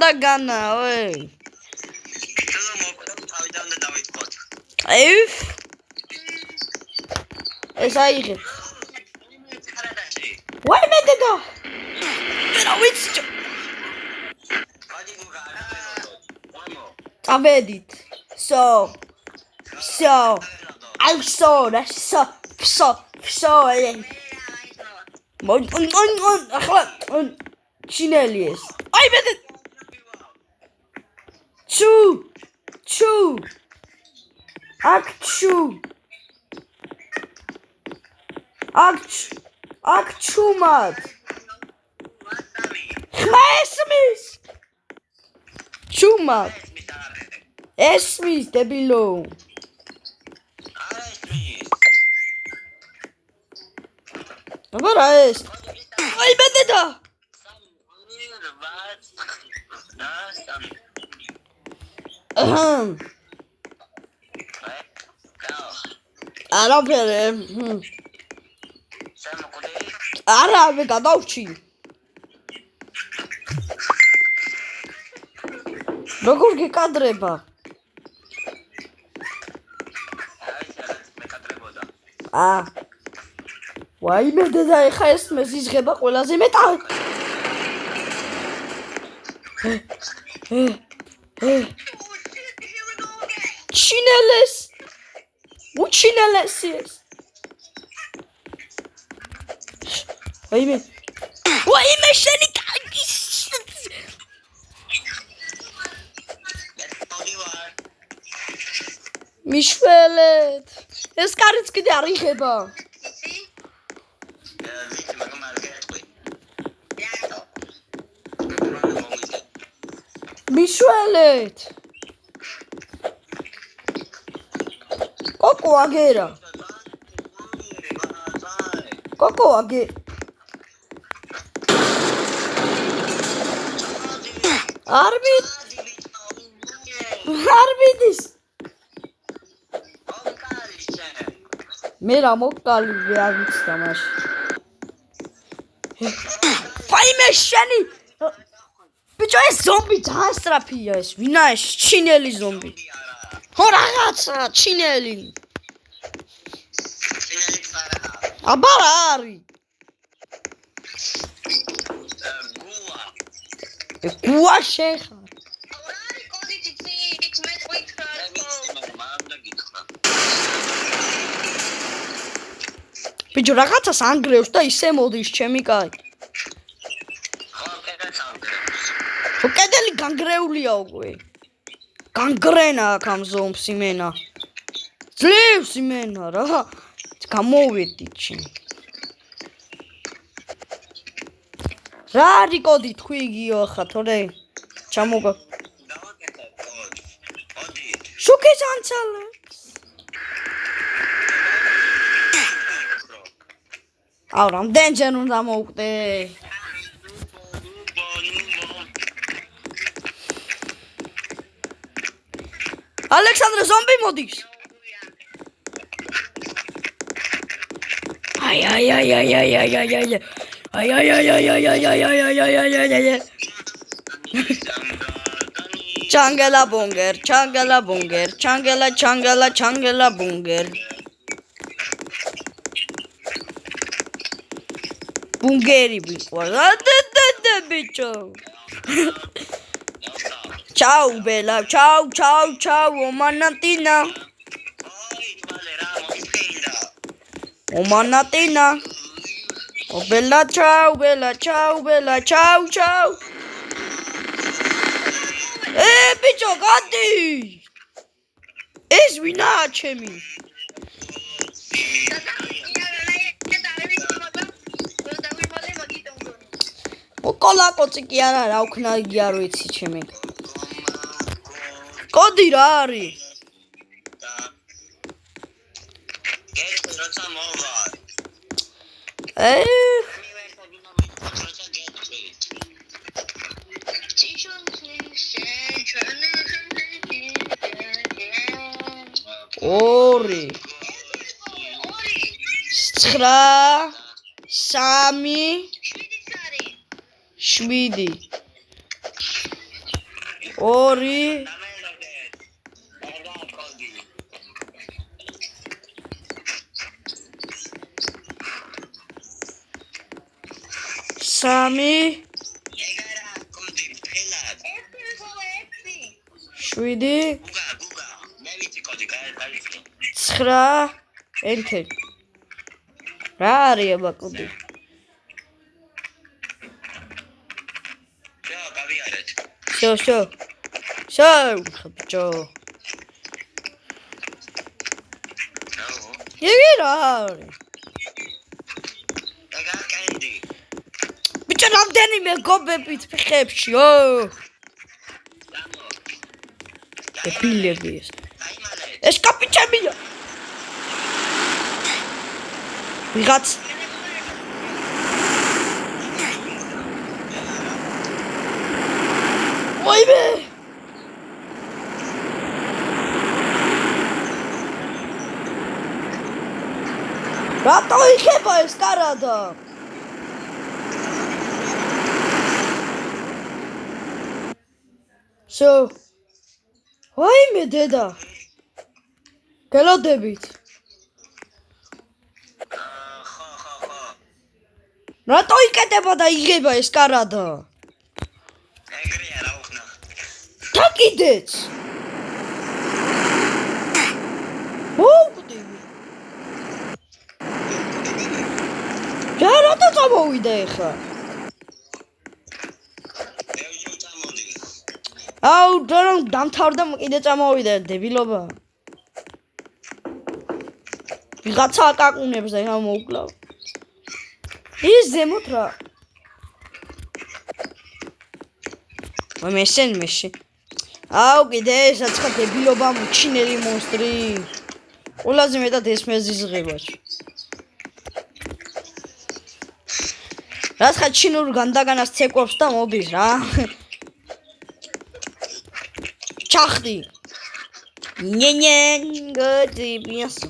უნდა განა, ой. Ef. ეს აიღე. ვაი მე დედა. რა ვიცი. წავედით. So. I'm sorry. So. ახლა ჩინელი ეს. აი მე ჩუ. აქ ჩუმად. ხმა ესმის. ჩუმად. ესმის დებილო. აბა რა ეს? აი მე დედა. არაფერი. არა, მე გადავჭი. როგორ გეკადრება? ვაი მე დედა ეხა ეს მეზიზღება ყველაზე მეტად. ჩინელეს. უჩინელესის. ვაი მე შენი კაკის. მიშველეთ. ეს კარიც კიდე არ იღება. მიშველეთ. კოკო აგერა. არბიდის. მე რა მოკალი არ ვიცი თამაში. ფაიმე შენი. ბიჭო ეს ზომბი დაასტრაფია ეს. ვინა ეს ჩინელი ზომბი. ხო რაღაცა ჩინელი. აბა რა არის? გუა შეხა. ბიჭო რაღაცას ანგრევს და ისე მოდის ჩემი კაი. ხო კედელი განგრეულია უკვე. განგრენა აქ ამ ზომბს იმენა. ძლევს იმენა რა. გამოვედი ჩემ. რა არის კოდი თქვი იგიო ხა თორე ჩამოგა. შუქის ანცალე. აუ რამდენჯერ უნდა მოვკვდე. ალექსანდრე ზომბი მოდის. აი. Changela bunger, changela bunger. Bungeri biqva. Da bicho. Ciao bella, ciao, Omanatina. Oh bella, ciao. Bicho, gati. Es vina chemi. Okola kotsi ki ara ra ukna igi ar vitsi chemi. Kodi ra არის? ორი 9 3 7 2 3 7 9 enter რა არის აბა კოდი შო ბიჭო იგი რა არის ბიჭო რამდენიმე გობებით ფეხებშიო ეპილები ეს კაპიჩებია ვიღაც ოიბე რატო იქება ეს კარადა შო ვაიმე დედა გელოდებით რატო იქნება და იღება ეს კარადა კიდეც მოვკვდები რა რატო წამოვიდა ეხლა აუ დრო დამთავრდა კიდე წამოვიდა დებილობა ვიღაცა აკაკუნებს და ეხლა მოვკლავ ის ზემოთ რა მეში აუ კიდე საცხა დებილობა მუჩინელი მონსტრი ყველაზე მეტად ეს მეზიზღება რაცხა ჩინურ განდაგანას ცეკვობს და მოდის რა ჩახდი ნენე გოდი ბიასო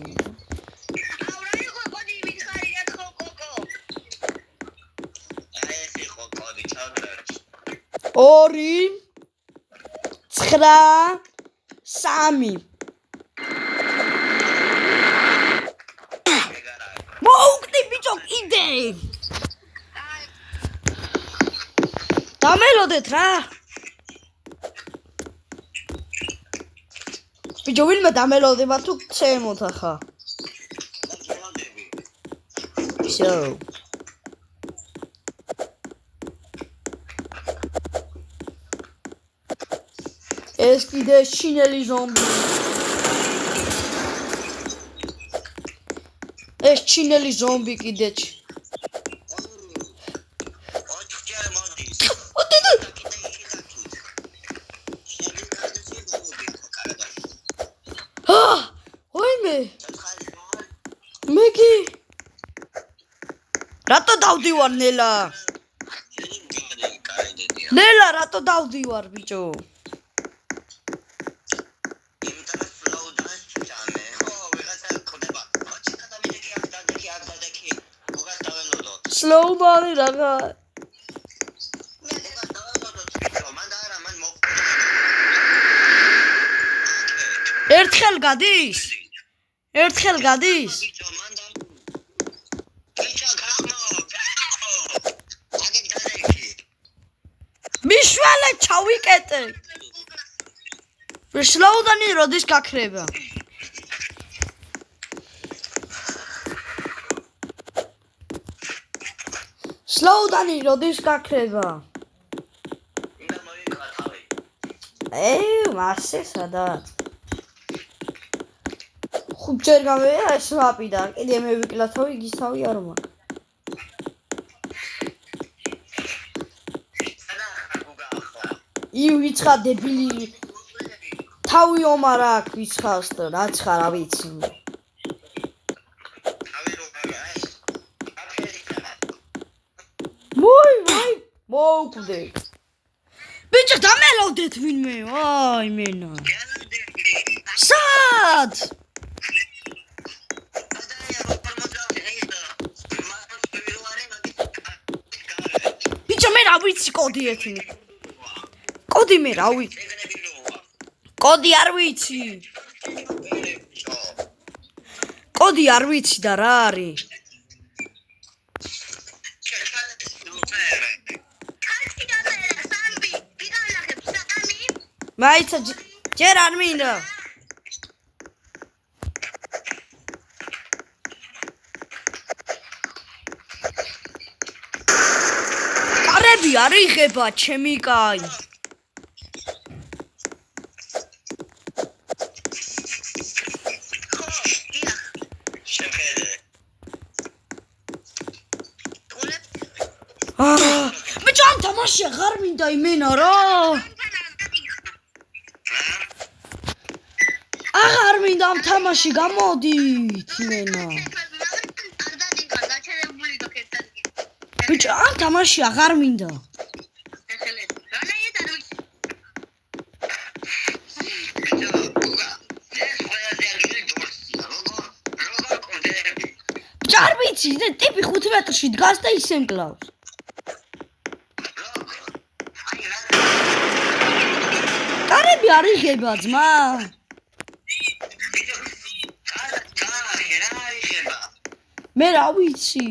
ორი 9 3 მოუკდი ბიჭო კიდე დამელოდეთ რა ბიჭო ვინმე დამელოდება თუ ცემოთ ახლა შო ეს კიდე ჩინელი ზომბი ეს ჩინელი ზომბი კიდეც ოიმე მეგი რატო დავდივარ ნელა რატო დავდივარ ბიჭო slow down raga ერთხელ გადის მიშვალე ჩავიკეტე slow down როდის გაქრება slow down როდის გაქრება მასე სადაც ხუთჯერ გამეა ეს მაპი და კიდე მე ვიკლათ რომ იგის თავი არ მაქვს ვიცხა დებილი თავი ომარ აქ ვიცხავს და რაც ხარ რა ვიცი მოვკვდე ბიჭო დამელოდეთ ვინმე აი მენა სად ბიჭო მე რა ვიცი კოდი კოდი მე რა ვიცი. კოდი არ ვიცი. კოდი არ ვიცი და რა არის. მაიცა ჯერ არ მინდა. კარები არ იღება ჩემი კაი. ბიჭო ამ თამაში აღარ მინდა იმენა რა. აღარ მინდა ამ თამაში გამოდით იმენა. ბიჭო ამ თამაში აღარ მინდა. ბიჭო არ ვიცი ტიპი 5 მეტრში დგას და ისე მკლავს. კარები არ იღება ძმა. მე რა ვიცი.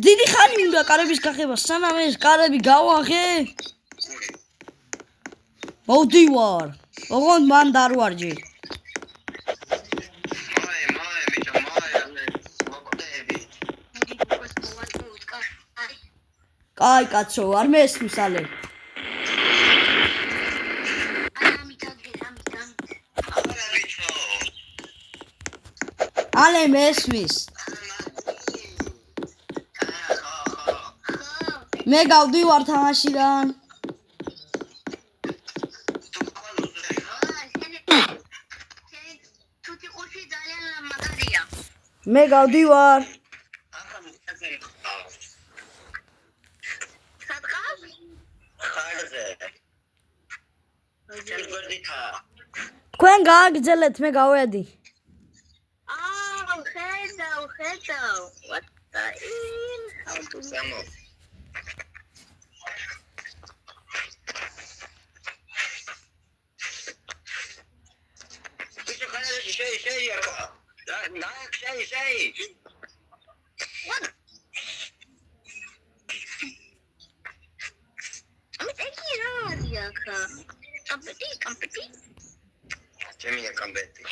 დიდი ხანი უნდა კარების გახება სანამ ეს კარები გავაღე. მოვდივარ. ოღონდ მან დარვარჯი. კაი კაცო არ მესმის ალე. ალე მესმის. მე გავდივარ თამაშიდან. მე გავდივარ. თქვენ გააგრძელეთ მე გავედი. What the how to What? I'm taking out here. Competi. Чем я компети?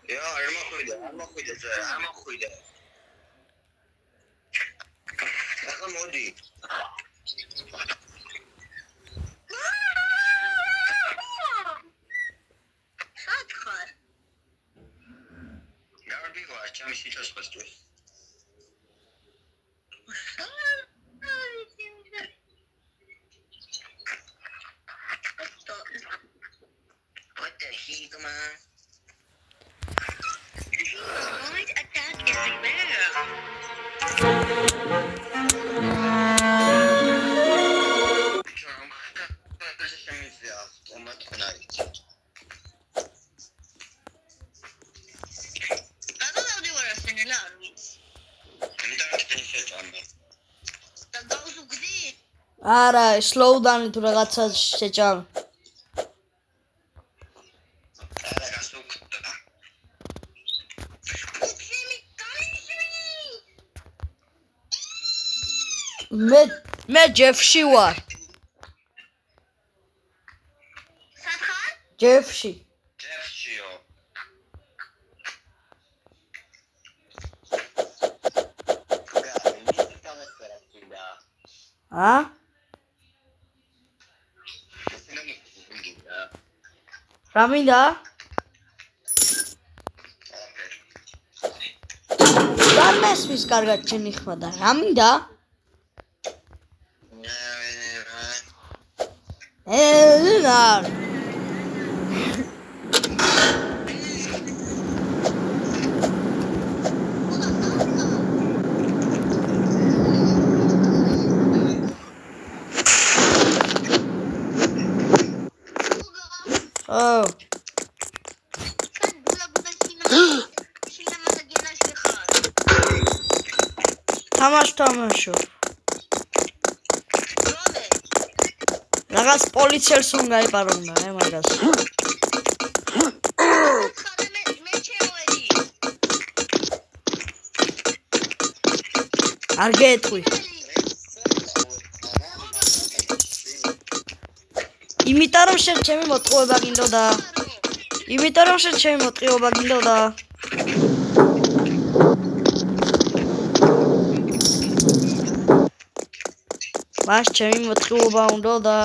Я, арма хуйда. Аха моди. Садхар. Я убегу, а чем сейчас постусь? What the heck, man? Attack everywhere. არა, slowdown თუ რაღაცა შეჭამ. მე ჯეფში ვარ. Садхар? ჯეფში. Джеффшио. ა? რა მინდა? არ მესმის კარგად ჩემი ხმა და რა მინდა? ნარ. Oh. თამაშო. რაღაც პოლიციელს უნდა იპარონა, მაგას. არ გეტყვი. იმიტომ რომ შენ ჩემი მოტყუება გინდოდა. იმიტომ რომ შენ ჩემი მოტყუება გინდოდა. მას ჩემი მოტყუება უნდოდა.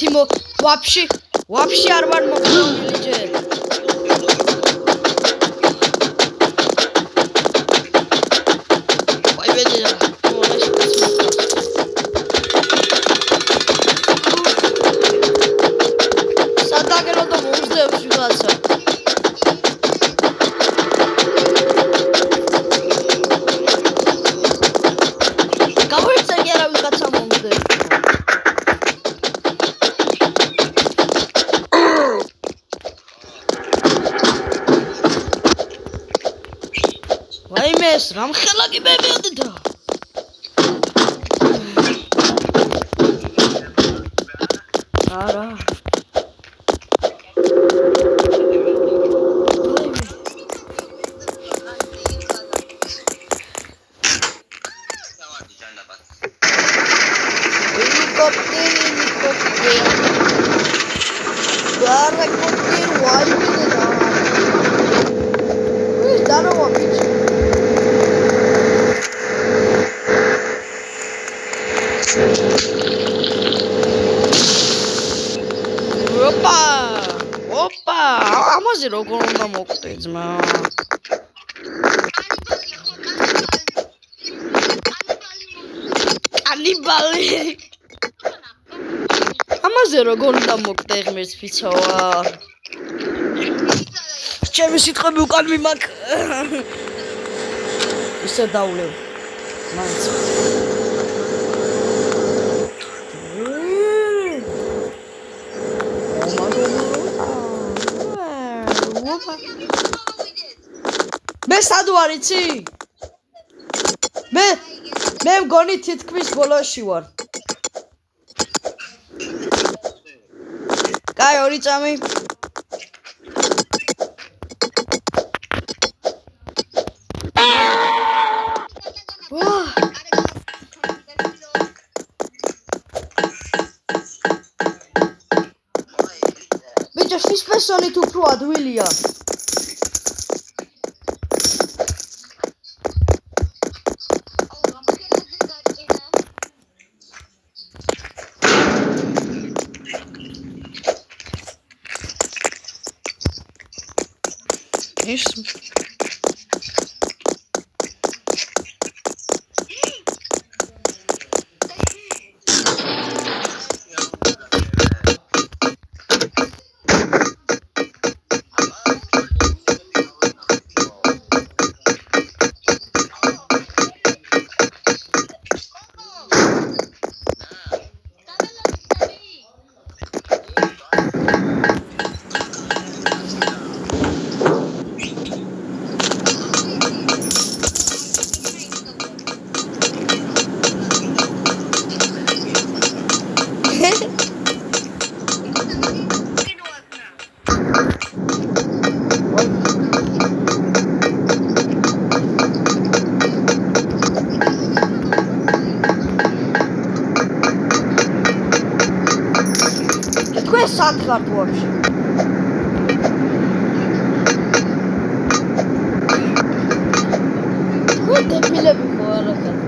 ერთი ვაფშე არ ვარ მოკონილი ჯერ. ვაი ბედია. სადაგელო და მომზდებს ვიღაცა. გავიწეგე რა ვიღაცა მომზდებს. ეს რამ ხელა გიბებიოდა არა როგორ უნდა მოკვდე ძმა კანიბალი ამაზე როგორ უნდა მოკვდე ღმერთს ფიცავა ჩემი სიტყვები უკან მიმაქ ისე დაულევ მაინც მე სად ვარ იცი? მე მგონი თითქმის ბოლოში ვარ. კაი, 2 წამი. ბიჭო, შის პერსონით უფრო ადვილია. Isso. ხართ ვაფშე? ხო დებილები ხო არა ხართ?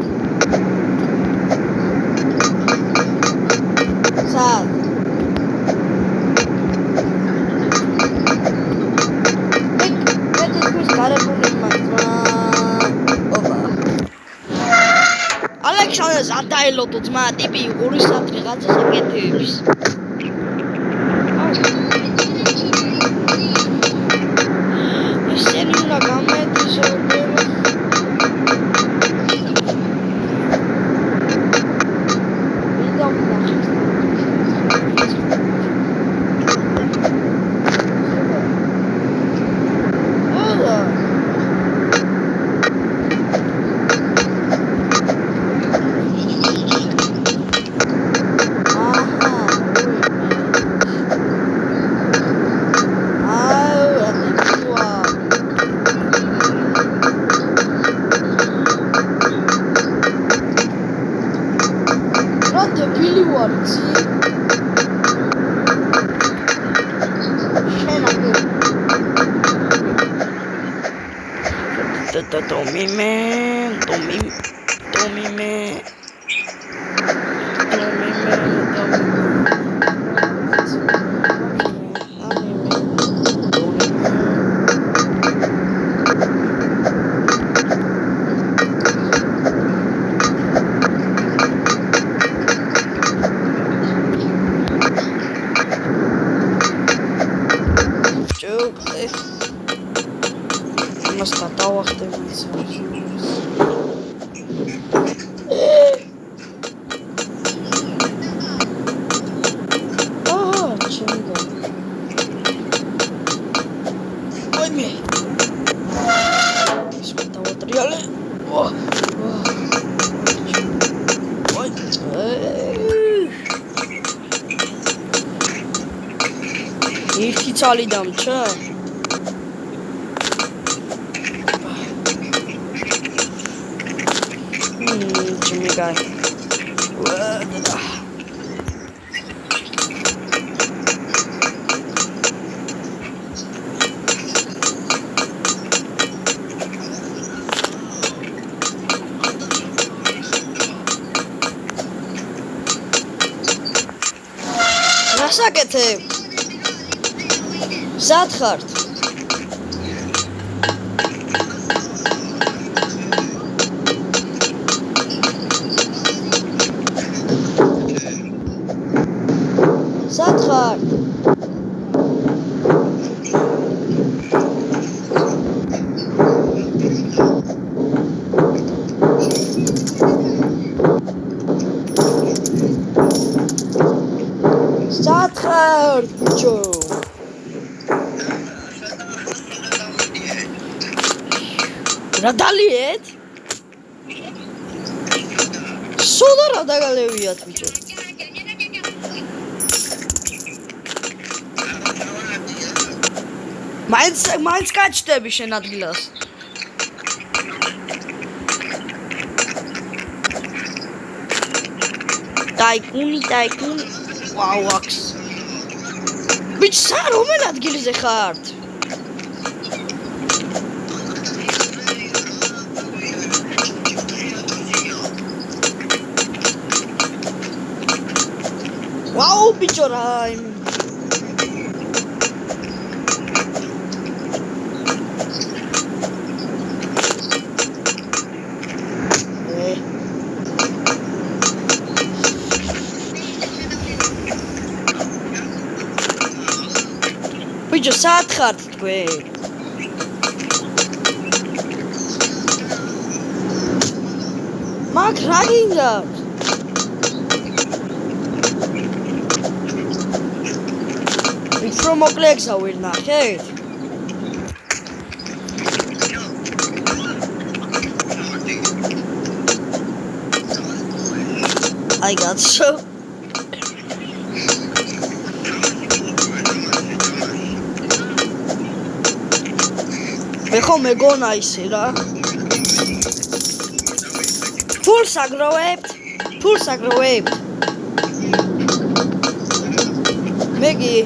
სად? მე თვითონ გარებული მაქვს. ოპა. ალექსანდრეს არ დაელოდო ძმა ტიპი 2 საათი რაღაცას აკეთებს. ისინი უნდა გამეთიშოთ. ერთი ცალი დამჭა? Чумигай. Расაკეთებ? Სად ხართ? Სად ხართ? Სად ხართ, ბიჭო? რა დალიეთ? სულ რა დაგალევიათ, ბიჭო? მაინც გაჩდები შენ ადგილას. ტაიკუნი. ვაუ, აქვს. ბიჭ, რომელ ადგილზე ხართ? ვაუ, ბიჭო, რა ბიჭო, სად ხართ თქვენ? მაგ რა გინდათ? უფრო მოკლე გზა ვერ ნახეთ? I got so. ეხო მეგონა ისე რა. ფულს აგროვებთ. მეგი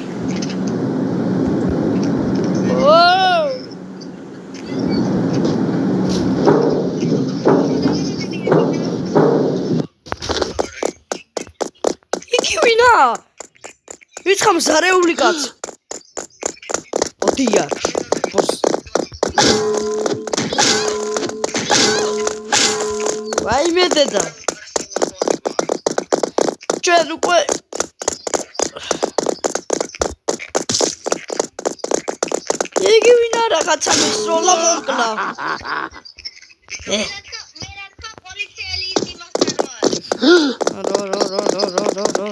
მოგიცხა მზარეული კაცი. ოდია. ბოს. ვაიმე დედა. ჩვენ უკვე იგი ვინ არა რაღაცა მისროლა მოკლა. მერაკა პოლიციელი იმასარო.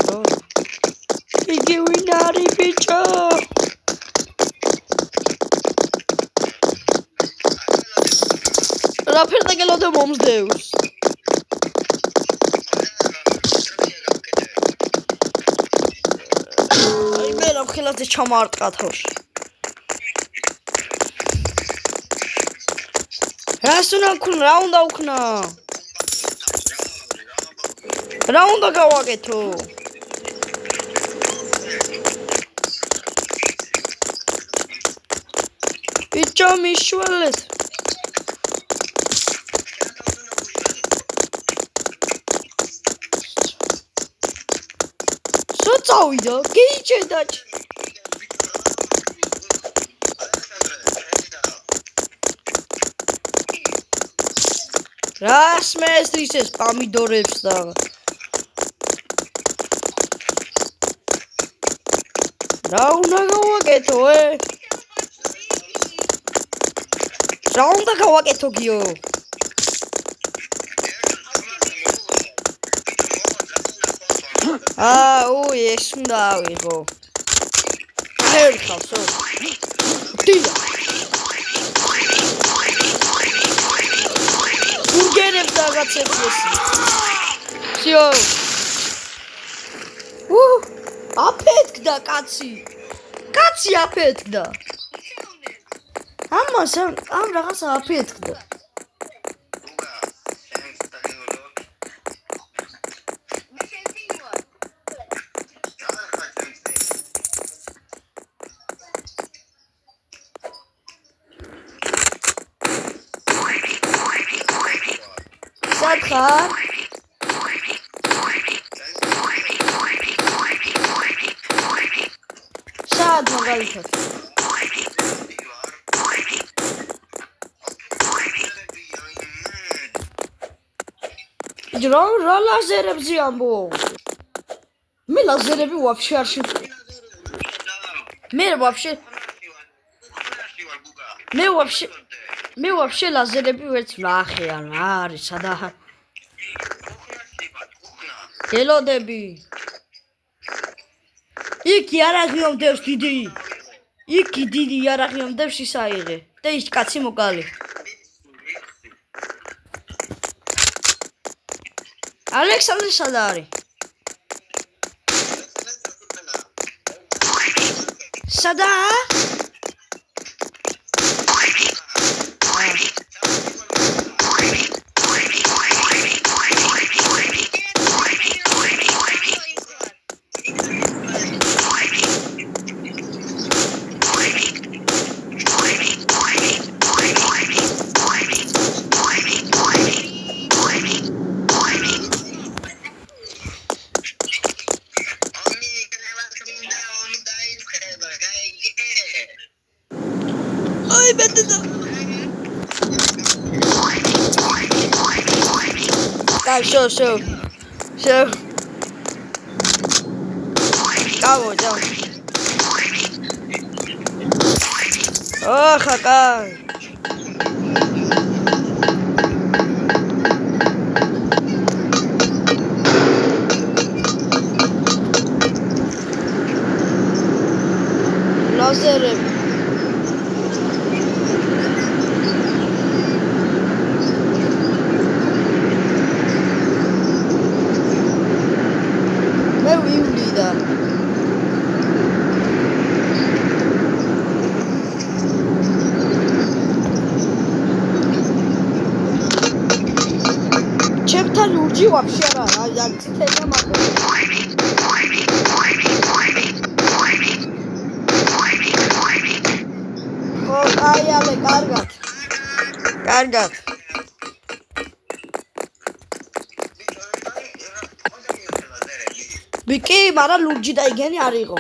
რო. იგი ვინ არის ბიჭო? რა ფერდაგელოდე მომსდევს. აი მე რა ხელაზე ჩამარტყა თორში. რას უნდა ვქნა? რა უნდა ვქნა? რა უნდა გავაკეთო? ბიჭო მიშველეთ. წავიდა, გეიჭედა. რას მესტრის ეს პომიდორებს და რა უნდა გავაკეთო, რა უნდა გავაკეთო გიო? ეს უნდა ავიღო. ერთხავსო. დიდა. გურგერებს რაღაცებს ეს. всё. აფეთქდა კაცი. კაცი აფეთქდა. ამას ამ რაღაცა აფეთქდა. ხარ? სად მაგალითად? რა ლაზერებზე ამბო? მე ლაზერები ვაფშე არ მე ვაფშე ლაზერები ვერც ნახე არ არის სადა ელოდები იქი არაღი მომდევს დიდი არაღი მომდევს ის აიღე და ის კაცი მოკალი ალექსანდრე სადა არის სადა Show. Cabo, ya. Oh, jaca. Láser. Луджи вообще я цитата могу. Ай, каргат. Бики, мара луджи да игენი არ იყო.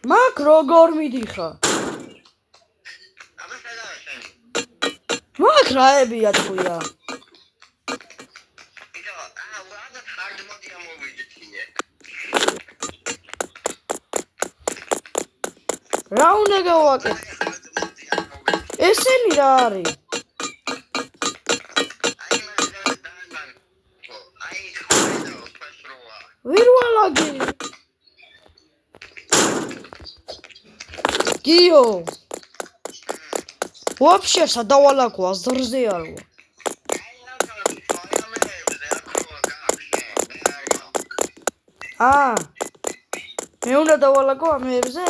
მაგ როგორ მიდიხარ? აბა სადაა შენი? მაგ რაებია თქვია. იდო, აბა hard mode-ია მოვიძინე. რა უნდა გავაკეთო? hard mode-ია მოვიძინე. ესენი რა არის? ვირვალაგი. გიო. Вообще სადავალაგო აზრზე არ ვარ. მე უნდა დავალაგო ამერზე?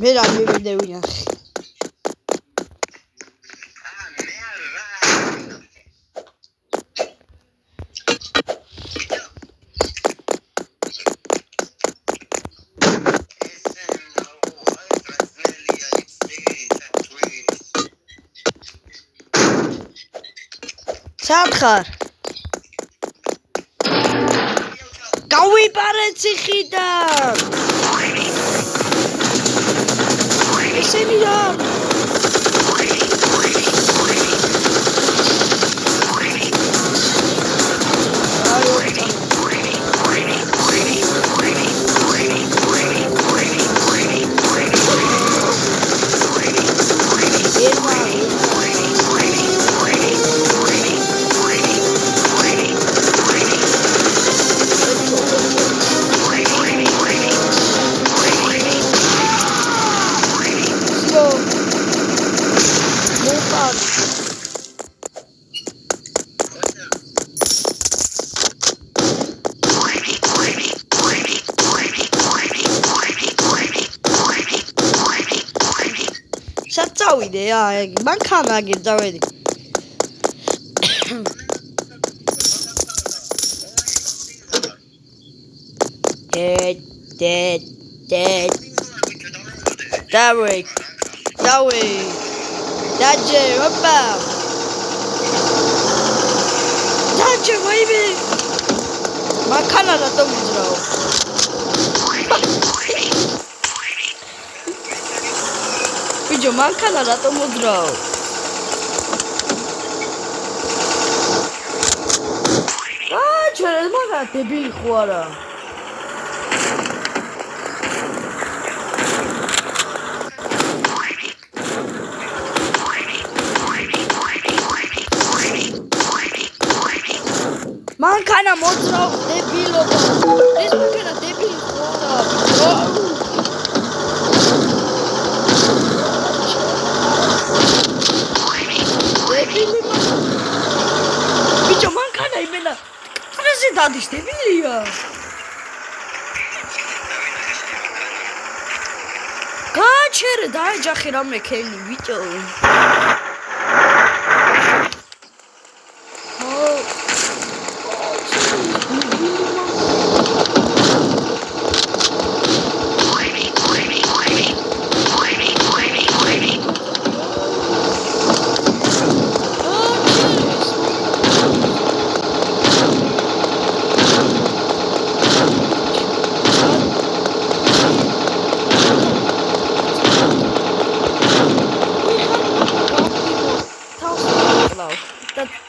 მე რა მივიდევინახე. სათხარ გავიპარე ციხიდან ესენი რა წავიდე მანქანა გიძავედი დავე დაჯე ოპა დაჯე ვაიმე მანქანა რატომ გიძრავ ბიჭო მანქანა რატომ მოძრავ ჩერე მაგა დებილი ხო არა მანქანა მოძრავ დებილო ეს მანქანა დებილი ხო არა ბიჭო მანქანა იმენა ტრაზე დადის დებილია გაჩერე დაეჯახე რამე ქენი ბიჭო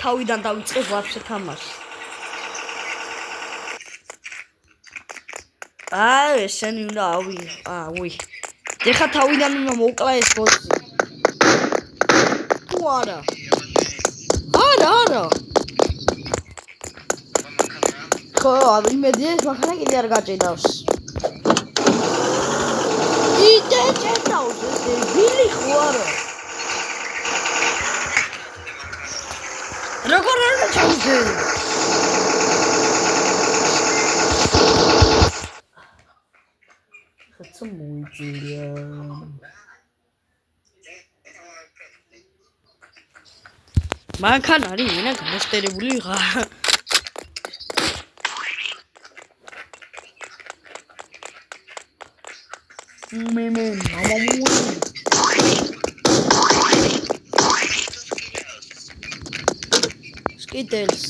თავიდან დავიწყებ ვაფშე თამაში. ესენი უნდა უი. ეხა თავიდან უნდა მოვკლა ეს ბოთი. თუ არა. არა. ხო, იმედი ეს მანქანა კიდე არ გაჭედავს. იდე ჭედავს ეს დებილი ხო არა. როგორ არა ჩავზე ხაცა მოიძია მანქანა არის მენა გამოსტერებული რა მე მამამური კიდელს.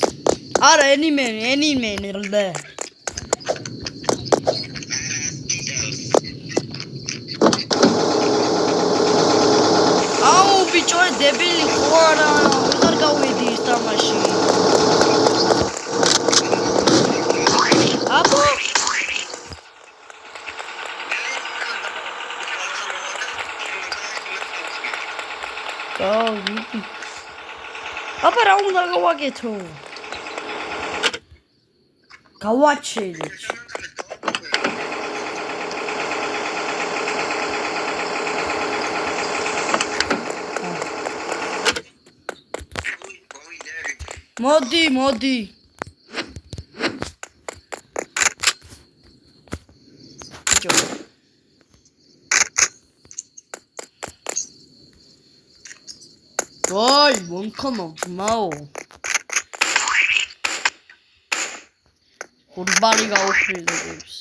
არა, ენიმენი რლე. აუ ბიჭო, დებილი ხო არა, ვეღარ გავიდი ის თამაში. აბო გავიდი. აბა რა უნდა გავაკეთო? გავაჩერეთ. მოდი. ვაი, მომქონა, მაო. ხურბალი გაუხვრილებს.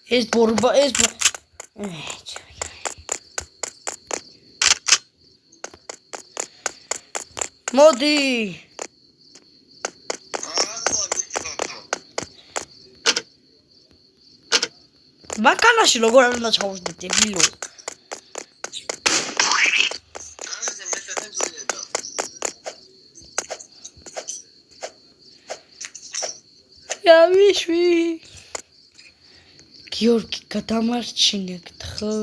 ეს ბორბა ეს მოდი ბაკანაში როგორ უნდა ჩავშდეთ დებილო ავიშვი გიორგი გადამარჩინე გთხო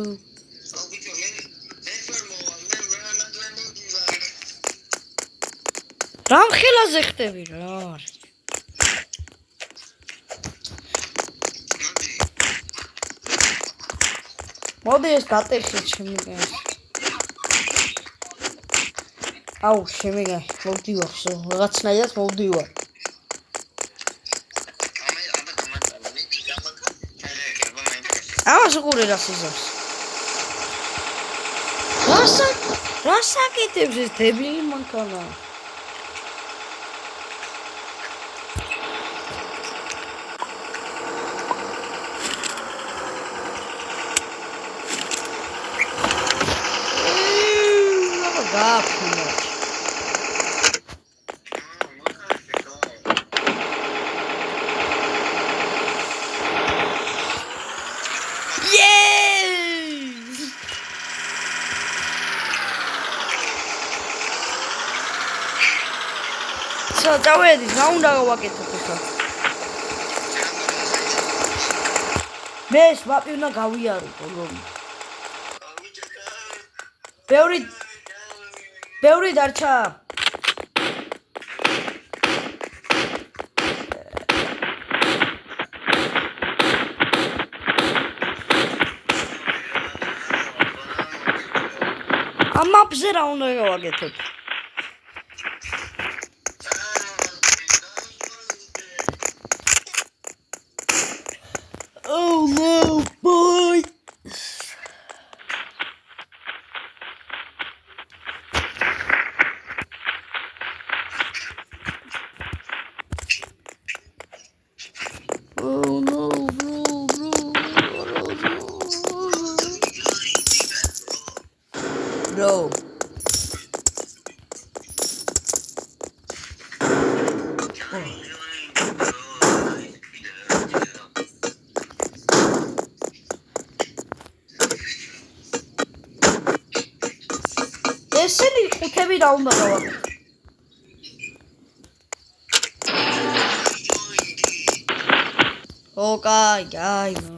რამ ხელაზე ხტები რა მოდი ეს გატეხე შემიგე აუ შემიგე მოვდივარ რაღაცნაირად მოვდივარ ამას უყურე რა სიზავს რა საკეთებს ეს დებილი მანქანა გაფუნა დავედი რა უნდა გავაკეთოთ ახლა მე სვაპი უნდა გავიარო ბოლომდე ბევრი დარჩა ამაფზე რა უნდა გავაკეთოთ Oh no, boy! Oh no, bro. ესენი ხუთები რა უნდა გავაკეთო? ო, კაი, ნო.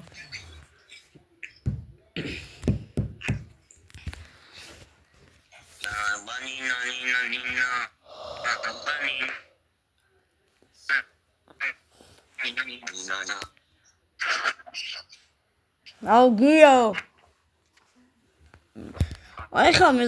აუ გიო. აი ხა მე